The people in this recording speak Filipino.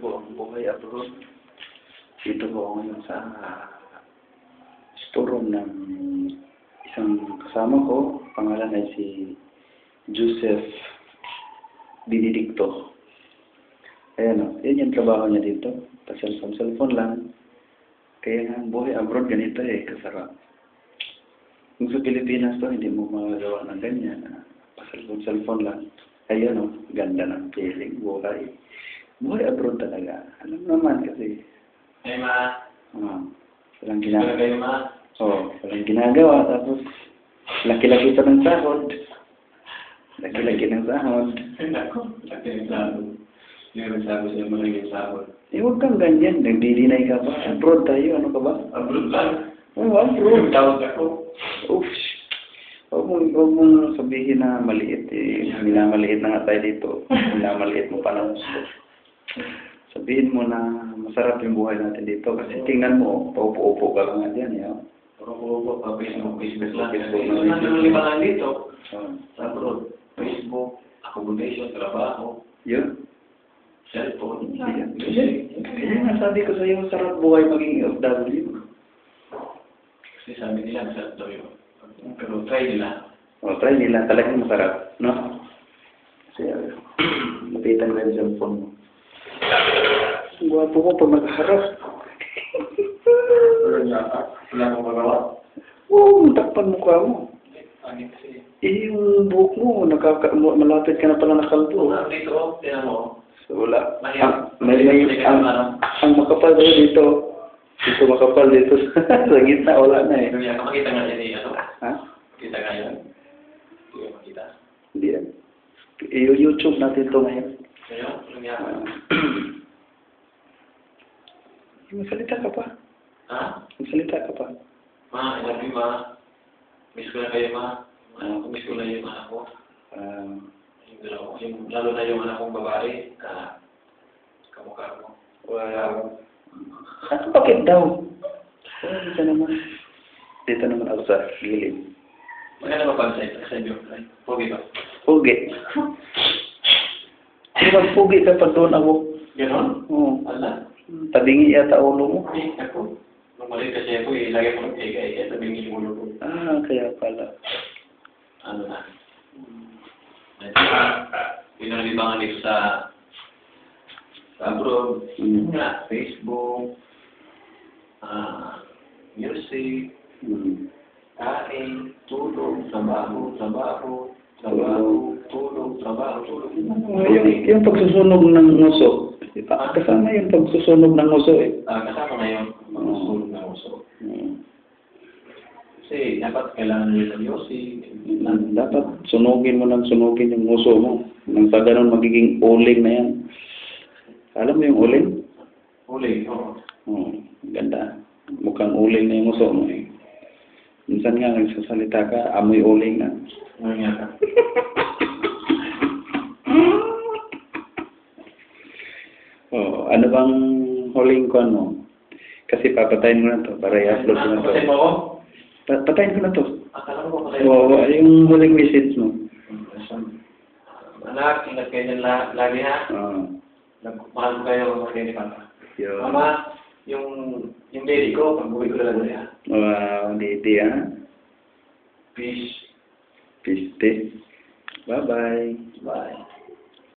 po ang buhay abroad. Dito po ako ngayon sa storeroom ng isang kasama ko. Pangalan ay si Joseph Benedicto. Ayan o, yan yung trabaho niya dito. Pa-cellphone lang. Kaya nga ang buhay abroad ganito kasarap. Kung sa Pilipinas to, hindi mo magagawa ng ganyan. Pa-cellphone lang. Ayan o, ganda ng feeling, buhay. Buhay abroad talaga. Alam naman kasi. Hey, ma. Walang ginagawa. Kayo, ma. Walang ginagawa. Tapos, laki-laki pa ng sahod. Laki-laki ng sahod. Ay, naku. Laki ng sahod. Yung sabi sa'yo mo lang yung sahod. Huwag kang ganyan. Nagdi-deny ka pa. Abroad tayo. Ano ka ba? Abroad lang. Abroad. Tawag ako. Oof. Huwag mong sabihin na maliit. Minamaliit na nga tayo dito. Minamaliit mo pa ng gusto. Sabihin mo na masarap yung buhay natin dito. Kasi tingnan mo, paupo-upo ka lang nga dyan. Paupo-upo pa. Facebook lang. Facebook lang. Ano libangan dito? Sa abroad. Facebook, accommodation, trabaho. Yun. Cellphone. Kaya nga sabi ko sa iyo, masarap buhay maging OFW. Kasi sabi nila, masarap daw yun. Pero try nila. Try nila. Talagang masarap. No? Kasi, lapitan ko yung cellphone mo. Guwapo ko pag nakaharap. Wala kong magawa. Oo, takpan mukha mo. Pangit kasi. Yung buhok mo, malapit ka na pala nakalbo. Dito, tinan mo. So, wala. Ang makapal daw dito. Dito makapal dito. Sa gitna, wala na Makita nga yan eh. Ha? Makita nga yan. Hindi ko makita. Hindi yan. I-YouTube natin ito ngayon. Kaya, nangyari. Magsalita ka pa. Ha? Magsalita ka pa. Ma, I love you, ma. Miss ko na kayo, ma. Miss ko na yung anak ko. Lalo na yung anak kong babae. Kamukha mo. Wow. Bakit daw? Dito naman ako sa gilid. Maganda ba pag sa inyo? Pogi ba? Pugi. Pugi ka pa doon ako. Ganon? Oo. Ala? Tabingi yata ulo mo. Ako. Nung mali kasi ako lagi ko nag-egay. Tabingi yung ulo ko. Kaya pala. Ano na? Pinalibangan dito sa abroad. Facebook. Music. Kain. Tulog. Trabaho. Yung pagsusunog ng nguso. Kasama yung pagsusunog ng nguso Kasama na yung pagsusunog ng nguso. Kasi dapat kailangan nila ng music. Dapat sunugin mo yung nguso mo. Nang sa ganun magiging uling na yan. Alam mo yung uling? Uling, oo. Ganda. Mukhang uling na yung nguso mo Minsan nga nagsasalita ka, amoy uling na. Nga. Ano bang huling ko Kasi papatayin mo na to para i-upload ko na to. Patayin mo ako? Patayin ko na to. Akala ko patayin mo. Yung huling message mo. Anak, ingat kayo dyan lagi ha. Mahal ko kayo mag-kayo ni Papa. Mama, yung baby ko, pag-uwi ko lang niya. Wow, diti Peace. Peace. Bye-bye. Bye.